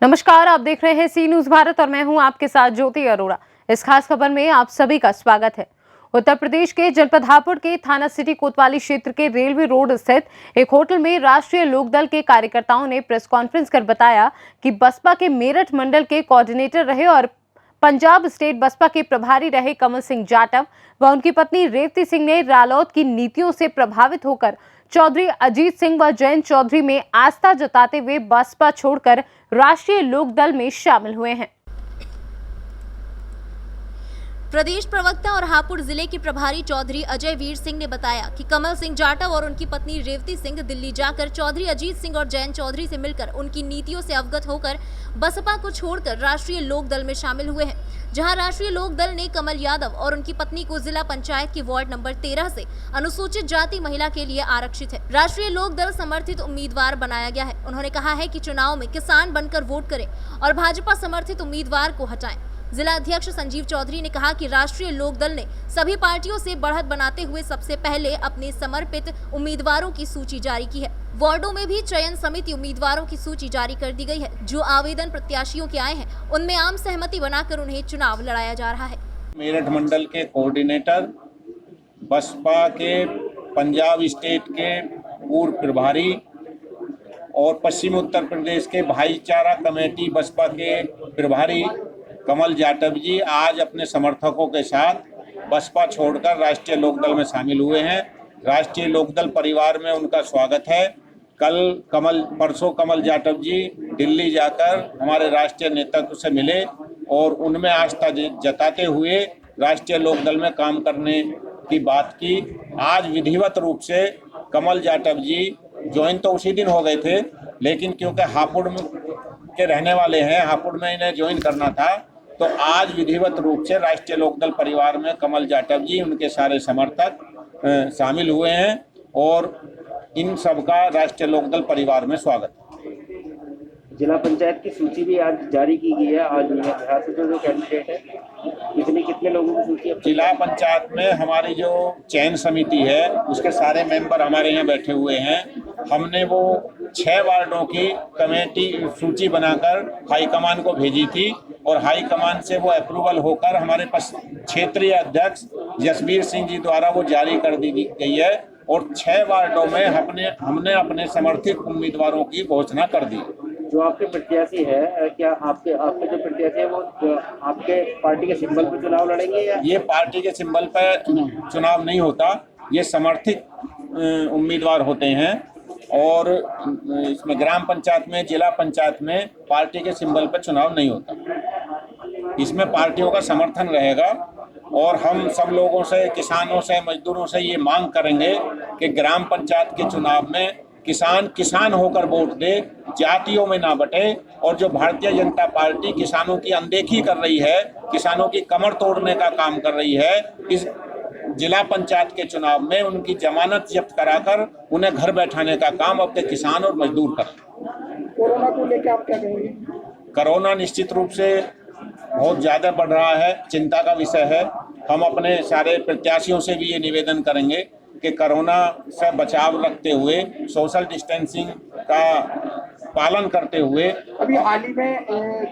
नमस्कार, आप देख रहे हैं सी न्यूज भारत और मैं हूं आपके साथ ज्योति अरोड़ा। इस खास खबर में आप सभी का स्वागत है। उत्तर प्रदेश के जनपद हापुड़ के थाना सिटी कोतवाली क्षेत्र के रेलवे रोड स्थित एक होटल में राष्ट्रीय लोकदल के कार्यकर्ताओं ने प्रेस कॉन्फ्रेंस कर बताया कि बसपा के मेरठ मंडल के कोऑर्डिनेटर रहे और पंजाब स्टेट बसपा के प्रभारी रहे कमल सिंह जाटव व उनकी पत्नी रेवती सिंह ने रालोद की नीतियों से प्रभावित होकर चौधरी अजीत सिंह व जयंत चौधरी में आस्था जताते हुए बसपा छोड़कर राष्ट्रीय लोकदल में शामिल हुए हैं। प्रदेश प्रवक्ता और हापुड़ जिले के प्रभारी चौधरी अजय वीर सिंह ने बताया कि कमल सिंह जाटव और उनकी पत्नी रेवती सिंह दिल्ली जाकर चौधरी अजीत सिंह और जयंत चौधरी से मिलकर उनकी नीतियों से अवगत होकर बसपा को छोड़कर राष्ट्रीय लोकदल में शामिल हुए हैं, जहां राष्ट्रीय लोकदल ने कमल यादव और उनकी पत्नी को जिला पंचायत के वार्ड नंबर 13 से अनुसूचित जाति महिला के लिए आरक्षित है। राष्ट्रीय लोकदल समर्थित उम्मीदवार बनाया गया है। उन्होंने कहा है कि चुनाव में किसान बनकर वोट करें और भाजपा समर्थित उम्मीदवार को हटाएं। जिला अध्यक्ष संजीव चौधरी ने कहा कि राष्ट्रीय लोकदल ने सभी पार्टियों से बढ़त बनाते हुए सबसे पहले अपने समर्पित उम्मीदवारों की सूची जारी की है। वार्डों में भी चयन समिति उम्मीदवारों की सूची जारी कर दी गई है। जो आवेदन प्रत्याशियों के आए हैं उनमें आम सहमति बनाकर उन्हें चुनाव लड़ाया जा रहा है। मेरठ मंडल के कोऑर्डिनेटर, बसपा के पंजाब स्टेट के पूर्व प्रभारी और पश्चिम उत्तर प्रदेश के भाईचारा कमेटी बसपा के प्रभारी कमल जाटव जी आज अपने समर्थकों के साथ बसपा छोड़कर राष्ट्रीय लोकदल में शामिल हुए हैं। राष्ट्रीय लोकदल परिवार में उनका स्वागत है। परसों कमल जाटव जी दिल्ली जाकर हमारे राष्ट्रीय नेतृत्व से मिले और उनमें आस्था जताते हुए राष्ट्रीय लोकदल में काम करने की बात की। आज विधिवत रूप से कमल जाटव जी ज्वाइन तो उसी दिन हो गए थे, लेकिन क्योंकि हापुड़ के रहने वाले हैं, हापुड़ में इन्हें ज्वाइन करना था, तो आज विधिवत रूप से राष्ट्रीय लोकदल परिवार में कमल जाटव जी, उनके सारे समर्थक शामिल हुए हैं और इन सबका राष्ट्रीय लोकदल परिवार में स्वागत। जिला पंचायत की सूची भी आज जारी की गई है। आज बिहार से जो कैंडिडेट है, इसमें कितने लोगों की सूची है? जिला पंचायत में हमारी जो चयन समिति है उसके सारे मेंबर हमारे यहाँ बैठे हुए हैं। हमने वो 6 वार्डों की कमेटी सूची बनाकर हाईकमान को भेजी थी और हाईकमान से वो अप्रूवल होकर हमारे पास क्षेत्रीय अध्यक्ष जसबीर सिंह जी द्वारा वो जारी कर दी गई है और 6 वार्डों में हमने अपने समर्थित उम्मीदवारों की घोषणा कर दी। जो आपके प्रत्याशी है, क्या आपके जो प्रत्याशी है वो आपके पार्टी के सिंबल पर चुनाव लड़ेंगे या? ये पार्टी के सिंबल पर चुनाव नहीं होता, ये समर्थित उम्मीदवार होते हैं और इसमें ग्राम पंचायत में, जिला पंचायत में पार्टी के सिंबल पर चुनाव नहीं होता। इसमें पार्टियों का समर्थन रहेगा और हम सब लोगों से, किसानों से, मजदूरों से ये मांग करेंगे कि ग्राम पंचायत के चुनाव में किसान होकर वोट दे, जातियों में ना बटे। और जो भारतीय जनता पार्टी किसानों की अनदेखी कर रही है, किसानों की कमर तोड़ने का काम कर रही है, इस जिला पंचायत के चुनाव में उनकी जमानत जब्त कराकर उन्हें घर बैठाने का काम अपने किसान और मजदूर करें। कोरोना को लेकर आप क्या कहेंगे? कोरोना निश्चित रूप से बहुत ज़्यादा बढ़ रहा है, चिंता का विषय है। हम अपने सारे प्रत्याशियों से भी ये निवेदन करेंगे कि कोरोना से बचाव रखते हुए, सोशल डिस्टेंसिंग का पालन करते हुए। अभी हाल ही में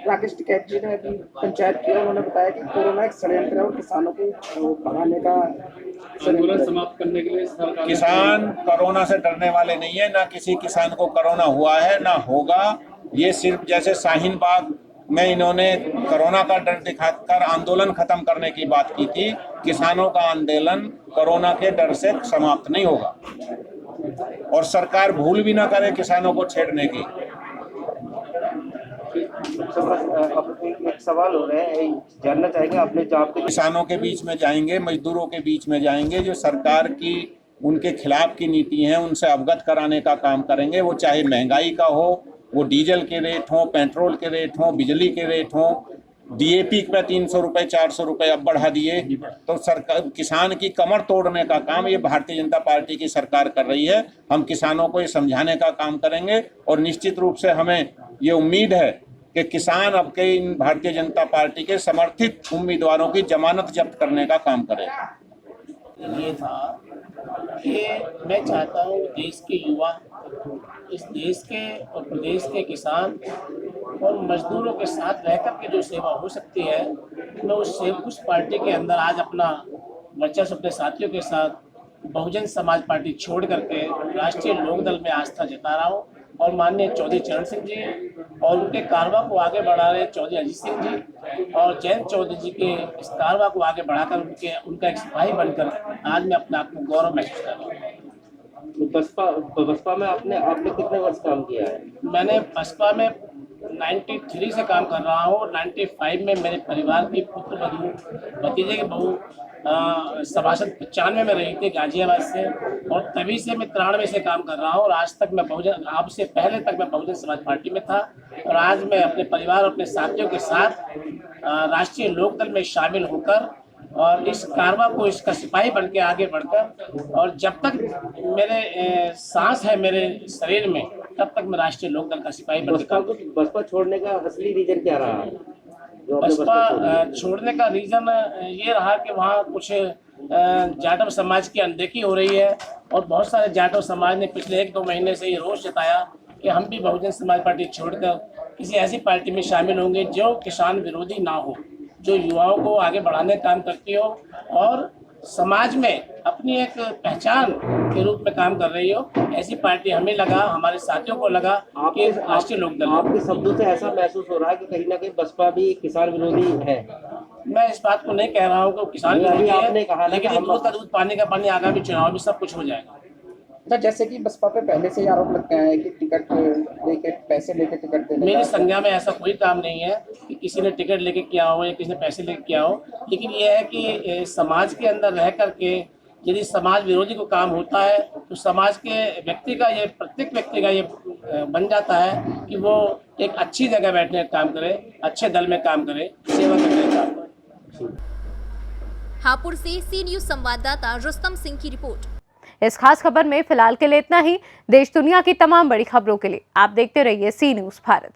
राकेश टिकैत जी ने अभी पंचायत किया, उन्होंने बताया कि कोरोना एक षड्यंत्र है और किसानों को भगाने का, आंदोलन समाप्त करने के लिए सरकार। किसान कोरोना से डरने वाले नहीं है, ना किसी किसान को कोरोना हुआ है ना होगा। ये सिर्फ जैसे शाहीन बाग में इन्होंने कोरोना का डर दिखाकर आंदोलन खत्म करने की बात की थी, किसानों का आंदोलन कोरोना के डर से समाप्त नहीं होगा और सरकार भूल भी ना करे किसानों को छेड़ने की। एक सवाल हो रहा है, जानना चाहेंगे अपने जॉब के किसानों के बीच में जाएंगे, मजदूरों के बीच में जाएंगे, जो सरकार की उनके खिलाफ की नीति है उनसे अवगत कराने का काम करेंगे। वो चाहे महंगाई का हो, वो डीजल के रेट हो, पेट्रोल के रेट हो, बिजली के रेट हो, डीएपी पे 300 रुपये 400 रुपये अब बढ़ा दिए, तो सरकार किसान की कमर तोड़ने का काम ये भारतीय जनता पार्टी की सरकार कर रही है। हम किसानों को ये समझाने का काम करेंगे और निश्चित रूप से हमें ये उम्मीद है कि किसान अब के इन भारतीय जनता पार्टी के समर्थित उम्मीदवारों की जमानत जब्त करने का काम करेगा। ये था कि मैं चाहता हूँ देश के युवा, इस देश के और प्रदेश के किसान और मजदूरों के साथ रह कर के जो सेवा हो सकती है, मैं उस पार्टी के अंदर आज अपना वर्चस्व अपने साथियों के साथ बहुजन समाज पार्टी छोड़ करके राष्ट्रीय लोकदल में आस्था जता रहा हूँ। और माननीय चौधरी चरण सिंह जी और उनके कारवा को आगे बढ़ा रहे चौधरी अजीत सिंह जी और जयंत चौधरी जी के इस कारवा को आगे बढ़ाकर उनका एक सिपाही बनकर आज मैं अपने आप को गौरव महसूस कर रहा हूँ। बसपा में आपने कितने वर्ष काम किया है? मैंने बसपा में 93 से काम कर रहा हूँ। 95 में मेरे परिवार की पुत्र वधू भतीजे की बहू सभासद 95 में रही थी गाजियाबाद से, और तभी से मैं 93 से काम कर रहा हूँ। और आज तक मैं आपसे पहले तक मैं बहुजन समाज पार्टी में था, और आज मैं अपने परिवार और अपने साथियों के साथ राष्ट्रीय लोकदल में शामिल होकर और इस कारवा को इसका सिपाही बन के आगे बढ़कर, और जब तक मेरे सांस है मेरे शरीर में तब तक मैं राष्ट्रीय लोकदल का सिपाही बनकर। बसपा छोड़ने का असली रीजन क्या रहा? बसपा छोड़ने का रीजन ये रहा कि वहाँ कुछ जाटव समाज की अनदेखी हो रही है, और बहुत सारे जाटव समाज ने पिछले 1-2 महीने से ये रोष जताया कि हम भी बहुजन समाज पार्टी छोड़कर किसी ऐसी पार्टी में शामिल होंगे जो किसान विरोधी ना हो, जो युवाओं को आगे बढ़ाने का काम करती हो और समाज में अपनी एक पहचान के रूप में काम कर रही हो। ऐसी पार्टी हमें लगा, हमारे साथियों को लगा कि राष्ट्रीय लोकदल। आपके शब्दों से ऐसा महसूस हो रहा है कि कहीं ना कहीं बसपा भी किसान विरोधी है। मैं इस बात को नहीं कह रहा हूँ कि किसान विरोधी आपने कहा है, लेकिन दूध का दूध पानी का पानी, आगामी चुनाव में सब कुछ हो जाएगा। अच्छा, जैसे कि बसपा पे पहले से ही आरोप लगते हैं कि टिकट लेके पैसे लेके टिकट देने मेरी का। संज्ञा में ऐसा कोई काम नहीं है कि किसी ने टिकट लेके किया हो या किसी ने पैसे लेके किया हो, लेकिन यह है कि समाज के अंदर रह करके यदि समाज विरोधी को काम होता है तो समाज के व्यक्ति का ये प्रत्येक व्यक्ति का ये बन जाता है कि वो एक अच्छी जगह बैठने का काम करे, अच्छे दल में काम करे, सेवा करने का काम करे। हापुड़ से सी न्यूज संवाददाता रुस्तम सिंह की रिपोर्ट। इस खास खबर में फिलहाल के लिए इतना ही। देश दुनिया की तमाम बड़ी खबरों के लिए आप देखते रहिए सी न्यूज भारत।